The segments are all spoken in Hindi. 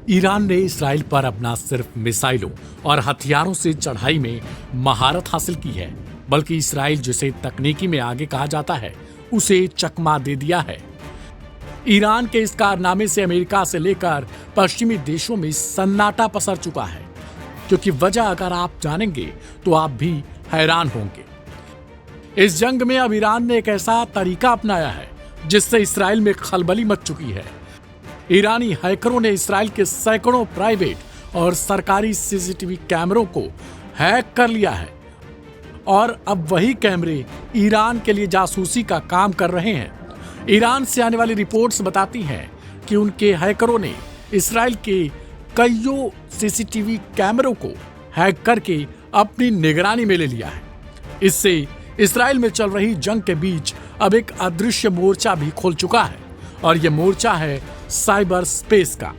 ईरान ने इसराइल पर अपना सिर्फ मिसाइलों और हथियारों से चढ़ाई में महारत हासिल की है, बल्कि इसराइल जिसे तकनीकी में आगे कहा जाता है उसे चकमा दे दिया है। ईरान के इस कारनामे से अमेरिका से लेकर पश्चिमी देशों में सन्नाटा पसर चुका है, क्योंकि वजह अगर आप जानेंगे तो आप भी हैरान होंगे। इस जंग में अब ईरान ने एक ऐसा तरीका अपनाया है जिससे इसराइल में खलबली मच चुकी है। ईरानी हैकरों ने इसराइल के सैकड़ों प्राइवेट और सरकारी सीसीटीवी कैमरों को हैक कर लिया है और अब वही कैमरे ईरान के लिए जासूसी का काम कर रहे हैं। ईरान से आने वाली रिपोर्ट्स बताती हैं कि उनके हैकरों ने इसराइल के कईयों सीसीटीवी कैमरों को हैक करके अपनी निगरानी में ले लिया है। इससे इसराइल में चल रही जंग के बीच अब एक अदृश्य मोर्चा भी खुल चुका है और यह मोर्चा है साइबर स्पेस का।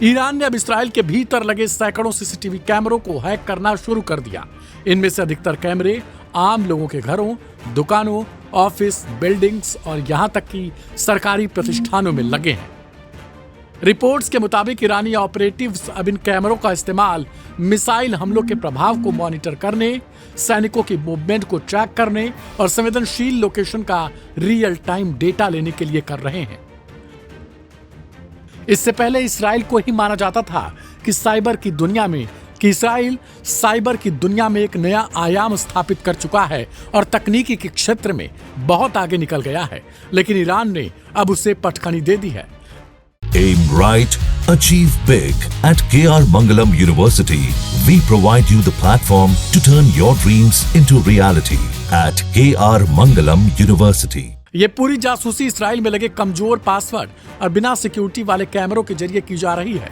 ईरान ने अब इसराइल के भीतर लगे सैकड़ों सीसीटीवी कैमरों को हैक करना शुरू कर दिया। इनमें से अधिकतर कैमरे आम लोगों के घरों, दुकानों, ऑफिस, बिल्डिंग्स और यहां तक कि सरकारी प्रतिष्ठानों में लगे हैं। रिपोर्ट्स के मुताबिक ईरानी ऑपरेटिव्स अब इन कैमरों का इस्तेमाल मिसाइल हमलों के प्रभाव को मॉनिटर करने, सैनिकों की मूवमेंट को ट्रैक करने और संवेदनशील लोकेशन का रियल टाइम डेटा लेने के लिए कर रहे हैं। इससे पहले इसराइल को ही माना जाता था कि इसराइल साइबर की दुनिया में एक नया आयाम स्थापित कर चुका है और तकनीकी के क्षेत्र में बहुत आगे निकल गया है, लेकिन ईरान ने अब उसे पटखनी दे दी है। Aim right, achieve big. At KR Mangalam University, we provide you the platform to turn your dreams into reality. At KR Mangalam University. ये पूरी जासूसी इसराइल में लगे कमजोर पासवर्ड और बिना सिक्योरिटी वाले कैमरों के जरिए की जा रही है।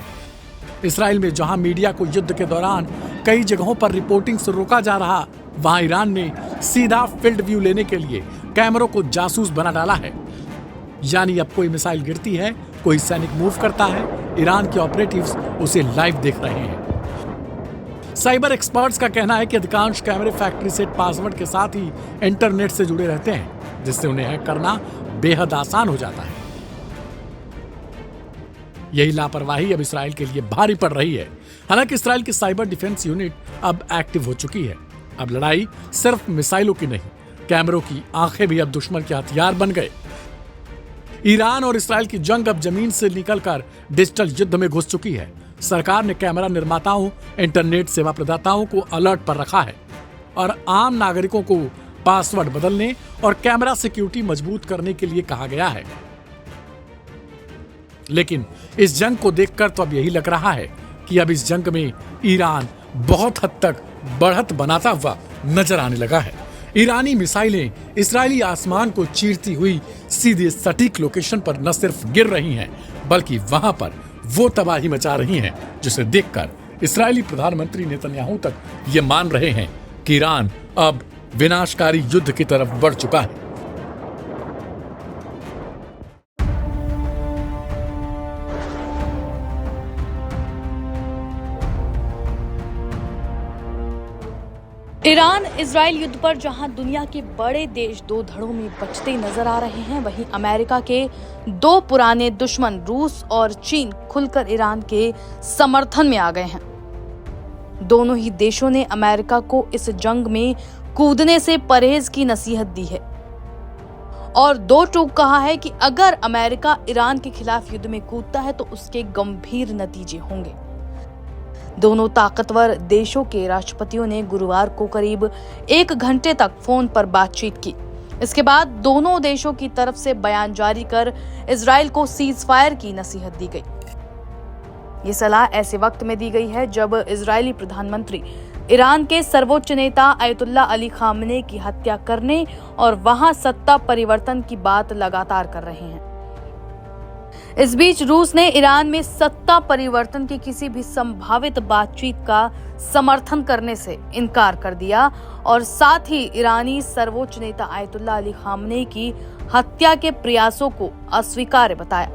इसराइल में जहां मीडिया को युद्ध के दौरान कई जगहों पर रिपोर्टिंग से रोका जा रहा, वहां ईरान ने सीधा फील्ड व्यू लेने के लिए कैमरों को जासूस बना डाला है। यानी अब कोई मिसाइल गिरती है, कोई सैनिक मूव करता है, ईरान के ऑपरेटिव्स उसे लाइव देख रहे हैं। साइबर एक्सपर्ट्स का कहना है कि अधिकांश कैमरे फैक्ट्री सेट पासवर्ड के साथ ही इंटरनेट से जुड़े रहते हैं, जिससे उन्हें हैक करना बेहद आसान हो जाता है। यही लापरवाही अब इसराइल के लिए भारी पड़ रही है। हालांकि इसराइल की साइबर डिफेंस यूनिट अब एक्टिव हो चुकी है। अब लड़ाई सिर्फ मिसाइलों की नहीं, कैमरों की आंखें भी अब दुश्मन के हथियार बन गए। ईरान और इसराइल की जंग अब जमीन से निकलकर डिजिटल युद्ध में घुस चुकी है। सरकार ने कैमरा निर्माताओं, इंटरनेट सेवा प्रदाताओं को अलर्ट पर रखा है और आम नागरिकों को पासवर्ड बदलने और कैमरा सिक्योरिटी मजबूत करने के लिए कहा गया है। लेकिन इस जंग को देखकर तो अब यही लग रहा है कि अब इस जंग में ईरान बहुत हद तक बढ़त बनाता हुआ नजर आने लगा है। ईरानी मिसाइलें इसराइली आसमान को चीरती हुई सीधे सटीक लोकेशन पर न सिर्फ गिर रही हैं, बल्कि वहां पर वो तबाही मचा रही हैं जिसे देखकर इसराइली प्रधानमंत्री नेतन्याहू तक ये मान रहे हैं कि ईरान अब विनाशकारी युद्ध की तरफ बढ़ चुका है। ईरान इजराइल युद्ध पर जहां दुनिया के बड़े देश दो धड़ों में बचते नजर आ रहे हैं, वहीं अमेरिका के दो पुराने दुश्मन रूस और चीन खुलकर ईरान के समर्थन में आ गए हैं। दोनों ही देशों ने अमेरिका को इस जंग में कूदने से परहेज की नसीहत दी है और दो टूक कहा है कि अगर अमेरिका ईरान के खिलाफ युद्ध में कूदता है तो उसके गंभीर नतीजे होंगे। दोनों ताकतवर देशों के राष्ट्रपतियों ने गुरुवार को करीब 1 घंटे तक फोन पर बातचीत की। इसके बाद दोनों देशों की तरफ से बयान जारी कर इजराइल को सीज फायर की नसीहत दी गई। ये सलाह ऐसे वक्त में दी गई है जब इजरायली प्रधानमंत्री ईरान के सर्वोच्च नेता अयतुल्ला अली खामनेई की हत्या करने और वहां सत्ता परिवर्तन की बात लगातार कर रहे हैं। इस बीच रूस ने ईरान में सत्ता परिवर्तन की किसी भी संभावित बातचीत का समर्थन करने से इनकार कर दिया और साथ ही ईरानी सर्वोच्च नेता अयतुल्ला अली खामनेई की हत्या के प्रयासों को अस्वीकार्य बताया।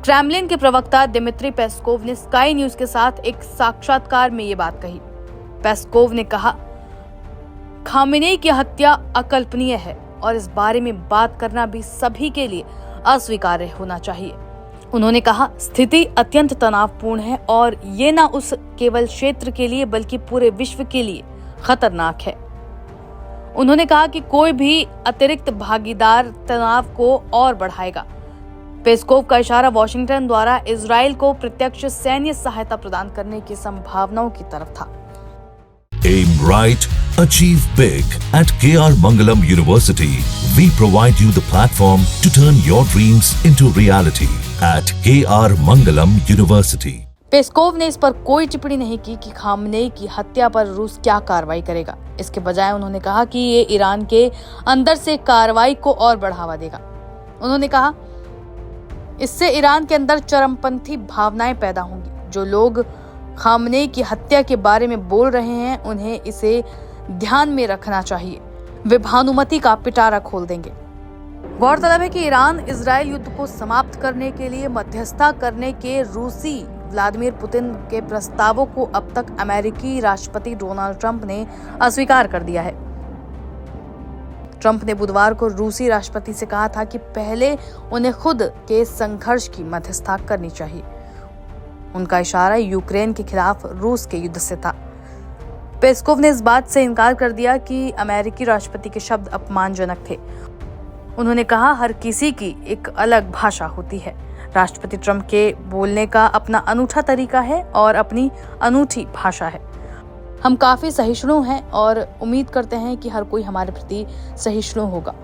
क्रेमलिन के प्रवक्ता दिमित्री पेस्कोव ने स्काई न्यूज के साथ एक साक्षात्कार में ये बात कही। पेस्कोव ने कहा, खामेनेई की हत्या अकल्पनीय है और इस बारे में बात करना भी सभी के लिए अस्वीकार्य होना चाहिए। उन्होंने कहा, स्थिति अत्यंत तनावपूर्ण है और ये न उस केवल क्षेत्र के लिए बल्कि पूरे विश्व के लिए खतरनाक है। उन्होंने कहा कि कोई भी अतिरिक्त भागीदार तनाव को और बढ़ाएगा। पेस्कोव का इशारा वॉशिंगटन द्वारा इजराइल को प्रत्यक्ष सैन्य सहायता प्रदान करने की संभावनाओं की तरफ था। Aim right, achieve big. At KR Mangalam University, we provide you the platform to turn your dreams into reality. At KR Mangalam University. Peskov ने इस पर कोई टिप्पणी नहीं की कि खामनेई की हत्या पर रूस क्या कार्रवाई करेगा। इसके बजाय उन्होंने कहा कि ये ईरान के अंदर से कार्रवाई को और बढ़ावा देगा। उन्होंने कहा, इससे ईरान के अंदर चरमपंथी भावनाएं पैदा होंगी। जो लोग खामनेई की हत्या के बारे में बोल रहे हैं, उन्हें इसे ध्यान में रखना चाहिए। वे भानुमति का पिटारा खोल देंगे। गौरतलब है कि ईरान इजराइल युद्ध को समाप्त करने के लिए मध्यस्थता करने के रूसी व्लादिमीर पुतिन के प्रस्तावों को अब तक अमेरिकी राष्ट्रपति डोनाल्ड ट्रंप ने अस्वीकार कर दिया है। ट्रंप ने बुधवार को रूसी राष्ट्रपति से कहा था कि पहले उन्हें खुद के संघर्ष की मध्यस्थता करनी चाहिए। उनका इशारा यूक्रेन के खिलाफ रूस के युद्ध से था। पेस्कोव ने इस बात से इनकार कर दिया कि अमेरिकी राष्ट्रपति के शब्द अपमानजनक थे। उन्होंने कहा, हर किसी की एक अलग भाषा होती है। राष्ट्रपति ट्रंप के बोलने का अपना अनूठा तरीका है और अपनी अनूठी भाषा है। हम काफी सहिष्णु हैं और उम्मीद करते हैं कि हर कोई हमारे प्रति सहिष्णु होगा।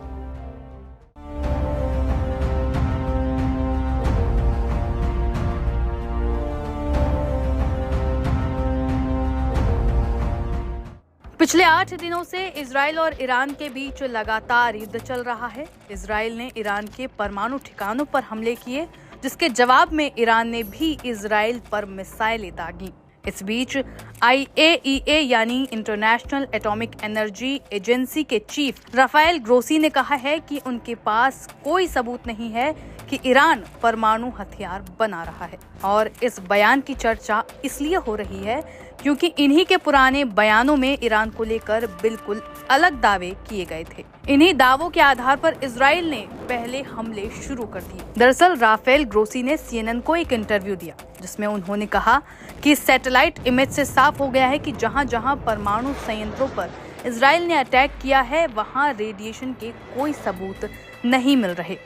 पिछले 8 दिनों से इजराइल और ईरान के बीच लगातार युद्ध चल रहा है। इजराइल ने ईरान के परमाणु ठिकानों पर हमले किए, जिसके जवाब में ईरान ने भी इजराइल पर मिसाइलें दागी। इस बीच IAEA यानी इंटरनेशनल एटॉमिक एनर्जी एजेंसी के चीफ राफेल ग्रोसी ने कहा है कि उनके पास कोई सबूत नहीं है कि ईरान परमाणु हथियार बना रहा है। और इस बयान की चर्चा इसलिए हो रही है क्योंकि इन्हीं के पुराने बयानों में ईरान को लेकर बिल्कुल अलग दावे किए गए थे। इन्हीं दावों के आधार पर इजराइल ने पहले हमले शुरू कर दिए। दरअसल राफेल ग्रोसी ने CNN को एक इंटरव्यू दिया, जिसमें उन्होंने कहा कि सैटेलाइट इमेज से साफ हो गया है कि जहां जहां परमाणु संयंत्रों पर इजराइल ने अटैक किया है, वहां रेडिएशन के कोई सबूत नहीं मिल रहे।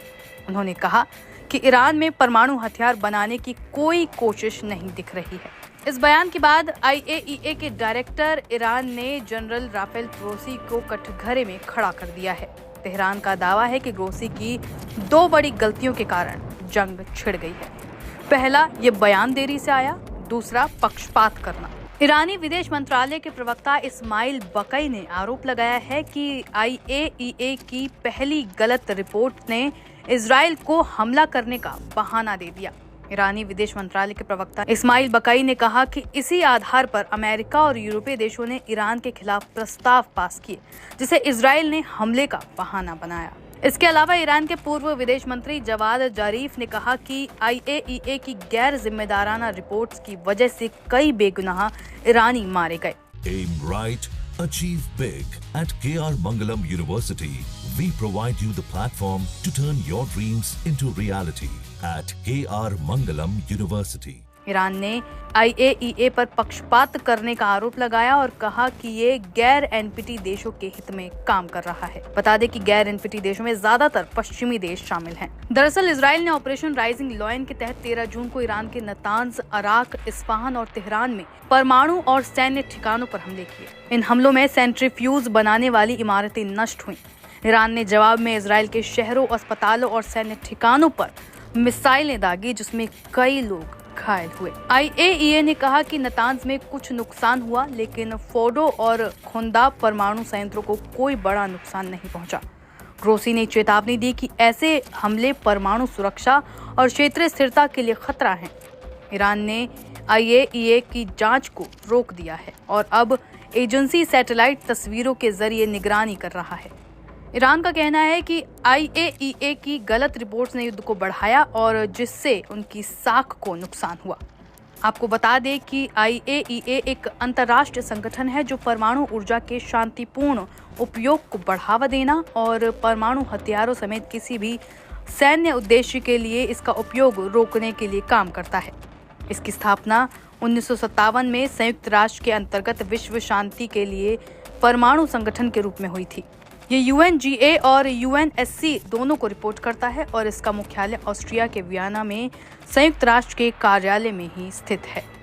उन्होंने कहा कि ईरान में परमाणु हथियार बनाने की कोई कोशिश नहीं दिख रही है। इस बयान के बाद IAEA के डायरेक्टर ईरान ने जनरल राफेल ग्रोसी को कटघरे में खड़ा कर दिया है। तेहरान का दावा है कि ग्रोसी की 2 बड़ी गलतियों के कारण जंग छिड़ गई है। पहला, ये बयान देरी से आया। दूसरा, पक्षपात करना। ईरानी विदेश मंत्रालय के प्रवक्ता इस्माइल बकई ने आरोप लगाया है कि IAEA की पहली गलत रिपोर्ट ने इजराइल को हमला करने का बहाना दे दिया। ईरानी विदेश मंत्रालय के प्रवक्ता इस्माइल बकई ने कहा कि इसी आधार पर अमेरिका और यूरोपीय देशों ने ईरान के खिलाफ प्रस्ताव पास किए, जिसे इजराइल ने हमले का बहाना बनाया। इसके अलावा ईरान के पूर्व विदेश मंत्री जवाद जारीफ ने कहा कि IAEA की गैर जिम्मेदाराना रिपोर्ट्स की वजह से कई बेगुनाह ईरानी मारे गए। Aim right, achieve big. At KR Mangalam University, we provide you the platform to turn your dreams into reality. At KR Mangalam University. Iran ने IAEA पर पक्षपात करने का आरोप लगाया और कहा कि ये गैर NPT देशों के हित में काम कर रहा है। बता दें कि गैर NPT देशों में ज्यादातर पश्चिमी देश शामिल हैं। दरअसल इजराइल ने ऑपरेशन राइजिंग लॉयन के तहत 13 जून को ईरान के नतांज, अराक, इस्फहान और तेहरान में परमाणु और सैन्य ठिकानों पर हमले किए। इन हमलों में सेंट्रीफ्यूज बनाने वाली इमारतें नष्ट हुई। ईरान ने जवाब में इजराइल के शहरों, अस्पतालों और सैन्य ठिकानों पर मिसाइलें दागी, जिसमें कई लोग घायल हुए। IAEA ने कहा कि नतांज में कुछ नुकसान हुआ, लेकिन फोर्डो और खुंदा परमाणु संयंत्रों को कोई बड़ा नुकसान नहीं पहुंचा। ग्रोसी ने चेतावनी दी कि ऐसे हमले परमाणु सुरक्षा और क्षेत्रीय स्थिरता के लिए खतरा हैं। ईरान ने IAEA की जांच को रोक दिया है और अब एजेंसी सैटेलाइट तस्वीरों के जरिए निगरानी कर रहा है। ईरान का कहना है कि IAEA की गलत रिपोर्ट्स ने युद्ध को बढ़ाया और जिससे उनकी साख को नुकसान हुआ। आपको बता दें कि IAEA एक अंतर्राष्ट्रीय संगठन है जो परमाणु ऊर्जा के शांतिपूर्ण उपयोग को बढ़ावा देना और परमाणु हथियारों समेत किसी भी सैन्य उद्देश्य के लिए इसका उपयोग रोकने के लिए काम करता है। इसकी स्थापना 1957 में संयुक्त राष्ट्र के अंतर्गत विश्व शांति के लिए परमाणु संगठन के रूप में हुई थी। ये UNGA और UNSC दोनों को रिपोर्ट करता है और इसका मुख्यालय ऑस्ट्रिया के वियना में संयुक्त राष्ट्र के कार्यालय में ही स्थित है।